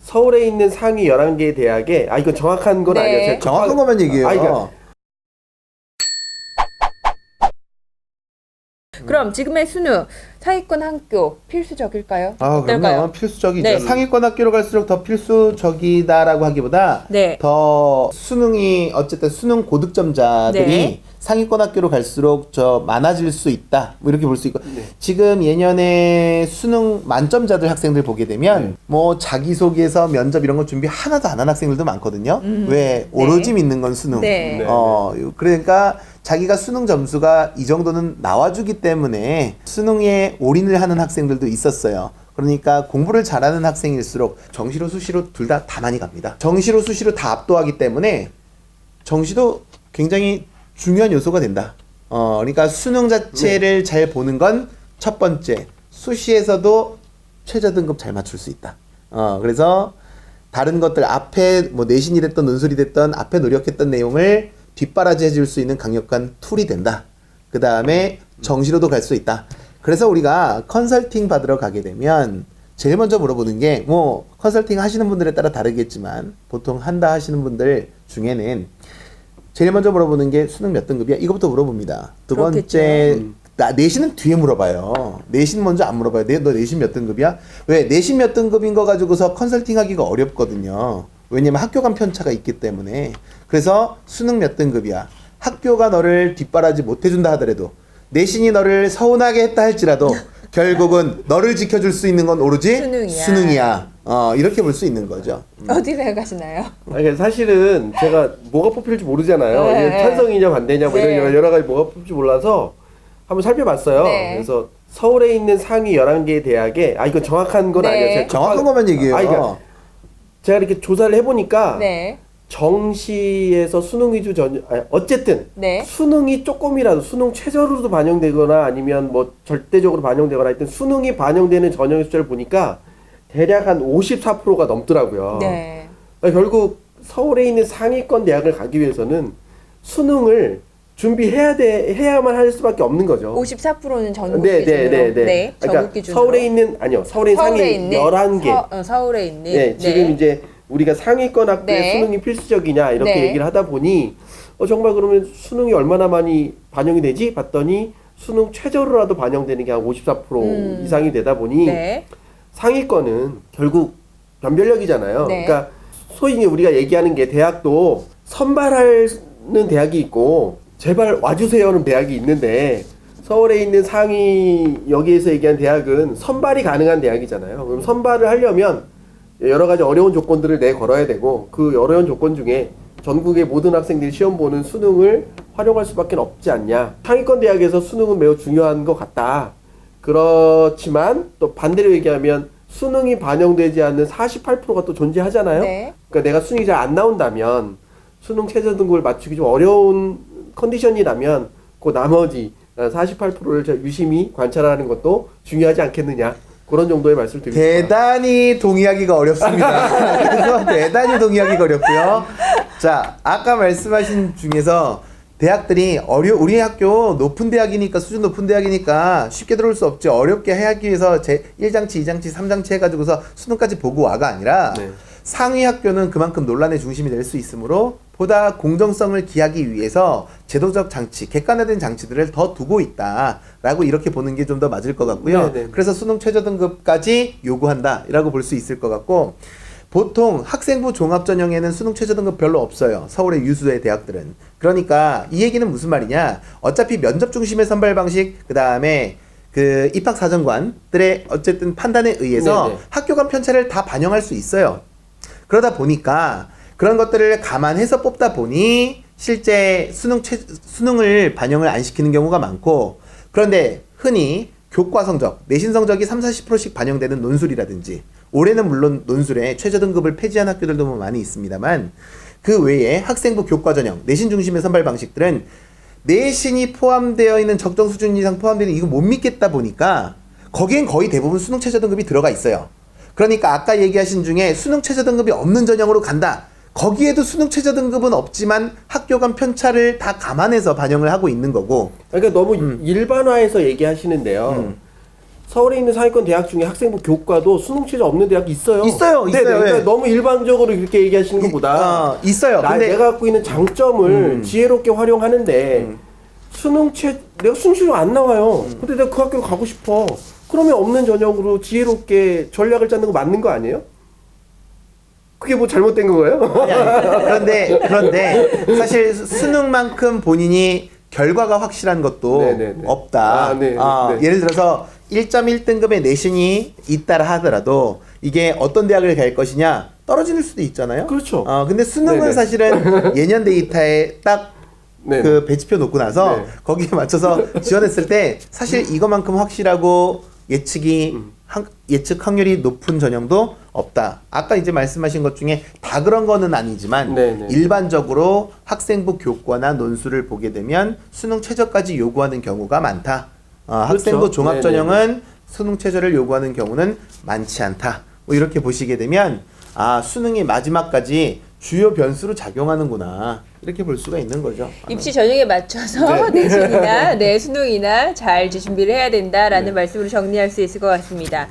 서울에 있는 상위 11개 대학에 이건 정확한 건 네. 아니에요. 제가 정확한 것만 얘기해요. 그러니까 그럼 지금의 수능 상위권 학교 필수적일까요? 그럼요. 어떨까요? 필수적이죠. 네. 상위권 학교로 갈수록 더 필수적이다라고 하기보다 네. 더 수능이 어쨌든 수능 고득점자들이 네. 상위권 학교로 갈수록 많아질 수 있다. 뭐 이렇게 볼 수 있고 네. 지금 예년에 수능 만점자들 학생들 보게 되면 뭐 자기소개서 면접 이런 거 준비 하나도 안 한 학생들도 많거든요. 왜 오로지 믿는 건 수능. 네. 그러니까 자기가 수능 점수가 이 정도는 나와주기 때문에 수능에 올인을 하는 학생들도 있었어요. 그러니까 공부를 잘하는 학생일수록 정시로 수시로 둘 다 많이 갑니다. 정시로 수시로 다 압도하기 때문에 정시도 굉장히 중요한 요소가 된다. 그러니까 수능 자체를 잘 보는 건 첫 번째, 수시에서도 최저 등급 잘 맞출 수 있다. 그래서 다른 것들 앞에 뭐 내신이 됐던 논술이 됐던 앞에 노력했던 내용을 뒷바라지 해줄 수 있는 강력한 툴이 된다. 그 다음에 정시로도 갈 수 있다. 그래서 우리가 컨설팅 받으러 가게 되면 제일 먼저 물어보는 게 뭐 컨설팅 하시는 분들에 따라 다르겠지만 보통 한다 하시는 분들 중에는 제일 먼저 물어보는 게 수능 몇 등급이야? 이거부터 물어봅니다. 두 번째, 내신은 뒤에 물어봐요. 내신 먼저 안 물어봐요. 너 내신 몇 등급이야? 왜? 내신 몇 등급인 거 가지고서 컨설팅 하기가 어렵거든요. 왜냐면 학교 간 편차가 있기 때문에. 그래서 수능 몇 등급이야? 학교가 너를 뒷바라지 못 해준다 하더라도 내신이 너를 서운하게 했다 할지라도 결국은 너를 지켜줄 수 있는 건 오로지 수능이야. 이렇게 볼 수 있는 거죠. 어디 생각하시나요? 사실은 제가 뭐가 뽑힐지 모르잖아요. 네. 이게 찬성이냐 반대냐 뭐 네. 이런 여러 가지 뭐가 뽑힐지 몰라서 한번 살펴봤어요. 네. 그래서 서울에 있는 상위 11개 대학에 이건 정확한 건 네. 아니에요. 제가 정확한 것만 얘기해요. 그러니까 제가 이렇게 조사를 해보니까 네. 정시에서 수능 위주 어쨌든 네. 수능이 조금이라도 수능 최저로도 반영되거나 아니면 뭐 절대적으로 반영되거나 하여튼 수능이 반영되는 전형 숫자를 보니까 대략 한 54%가 넘더라고요. 네. 그러니까 결국 서울에 있는 상위권 대학을 가기 위해서는 수능을 해야만 할 수밖에 없는 거죠. 54%는 전국 네, 기준으로. 네, 네, 네. 네. 그러니까 전국 기준으로. 서울에 있는 상위 있는 11개. 서울에 있는. 네, 지금 이제 우리가 상위권 학교에 네. 수능이 필수적이냐 이렇게 네. 얘기를 하다 보니 정말 그러면 수능이 얼마나 많이 반영이 되지? 봤더니 수능 최저로라도 반영되는 게 한 54% 이상이 되다 보니 네. 상위권은 결국 변별력이잖아요. 네. 그러니까 소위 우리가 얘기하는 게 대학도 선발하는 대학이 있고 제발 와주세요는 대학이 있는데 서울에 있는 상위 여기에서 얘기한 대학은 선발이 가능한 대학이잖아요. 그럼 선발을 하려면 여러 가지 어려운 조건들을 내걸어야 되고 그 어려운 조건 중에 전국의 모든 학생들이 시험 보는 수능을 활용할 수밖에 없지 않냐. 상위권 대학에서 수능은 매우 중요한 것 같다. 그렇지만 또 반대로 얘기하면 수능이 반영되지 않는 48%가 또 존재하잖아요. 네. 그러니까 내가 수능이 잘 안 나온다면 수능 최저 등급을 맞추기 좀 어려운 컨디션이라면 그 나머지 48%를 유심히 관찰하는 것도 중요하지 않겠느냐. 그런 정도의 말씀을 드리겠습니다. 대단히 동의하기가 어렵습니다. 그래서 대단히 동의하기가 어렵고요. 자, 아까 말씀하신 중에서 대학들이 우리 학교 높은 대학이니까 수준 높은 대학이니까 쉽게 들어올 수 없지 어렵게 하기 위해서 제 1장치, 2장치, 3장치 해가지고서 수능까지 보고 와가 아니라 네. 상위 학교는 그만큼 논란의 중심이 될 수 있으므로 보다 공정성을 기하기 위해서 제도적 장치, 객관화된 장치들을 더 두고 있다라고 이렇게 보는 게 좀 더 맞을 것 같고요. 네네. 그래서 수능 최저 등급까지 요구한다라고 볼 수 있을 것 같고 보통 학생부 종합전형에는 수능 최저 등급 별로 없어요. 서울의 유수의 대학들은. 그러니까 이 얘기는 무슨 말이냐? 어차피 면접 중심의 선발 방식, 그 다음에 그 입학사정관들의 어쨌든 판단에 의해서 네네. 학교 간 편차를 다 반영할 수 있어요. 그러다 보니까 그런 것들을 감안해서 뽑다 보니 실제 수능을 반영을 안 시키는 경우가 많고 그런데 흔히 교과 성적, 내신 성적이 30-40%씩 반영되는 논술이라든지 올해는 물론 논술에 최저 등급을 폐지한 학교들도 많이 있습니다만 그 외에 학생부 교과 전형, 내신 중심의 선발 방식들은 내신이 포함되어 있는 적정 수준 이상 포함되는 이거 못 믿겠다 보니까 거기엔 거의 대부분 수능 최저 등급이 들어가 있어요. 그러니까 아까 얘기하신 중에 수능 최저 등급이 없는 전형으로 간다. 거기에도 수능 최저 등급은 없지만 학교 간 편차를 다 감안해서 반영을 하고 있는 거고. 그러니까 너무 일반화해서 얘기하시는데요. 서울에 있는 상위권 대학 중에 학생부 교과도 수능 최저 없는 대학이 있어요. 있어요. 네네. 있어요. 그러니까 예. 너무 일반적으로 그렇게 얘기하시는 것보다 있어요. 근데 내가 갖고 있는 장점을 지혜롭게 활용하는데 내가 수능 최저 안 나와요. 근데 내가 그 학교로 가고 싶어. 그러면 없는 전형으로 지혜롭게 전략을 짜는 거 맞는 거 아니에요? 그게 뭐 잘못된 거예요? 그런데 사실 수능만큼 본인이 결과가 확실한 것도 네네네. 없다. 네. 예를 들어서 1.1등급의 내신이 있다라 하더라도 이게 어떤 대학을 갈 것이냐 떨어질 수도 있잖아요. 그렇죠. 근데 수능은 네네. 사실은 예년 데이터에 딱 네네. 그 배치표 놓고 나서 네. 거기에 맞춰서 지원했을 때 사실 이거만큼 확실하고 예측 확률이 높은 전형도 없다. 아까 이제 말씀하신 것 중에 다 그런 거는 아니지만 네네. 일반적으로 학생부 교과나 논술을 보게 되면 수능 최저까지 요구하는 경우가 많다. 학생부 그렇죠. 종합 네네. 전형은 수능 최저를 요구하는 경우는 많지 않다. 뭐 이렇게 보시게 되면 수능이 마지막까지 주요 변수로 작용하는구나. 이렇게 볼 수가 있는 거죠. 입시 전형에 맞춰서 내신이나 수능이나 잘 준비를 해야 된다라는 말씀으로 정리할 수 있을 것 같습니다.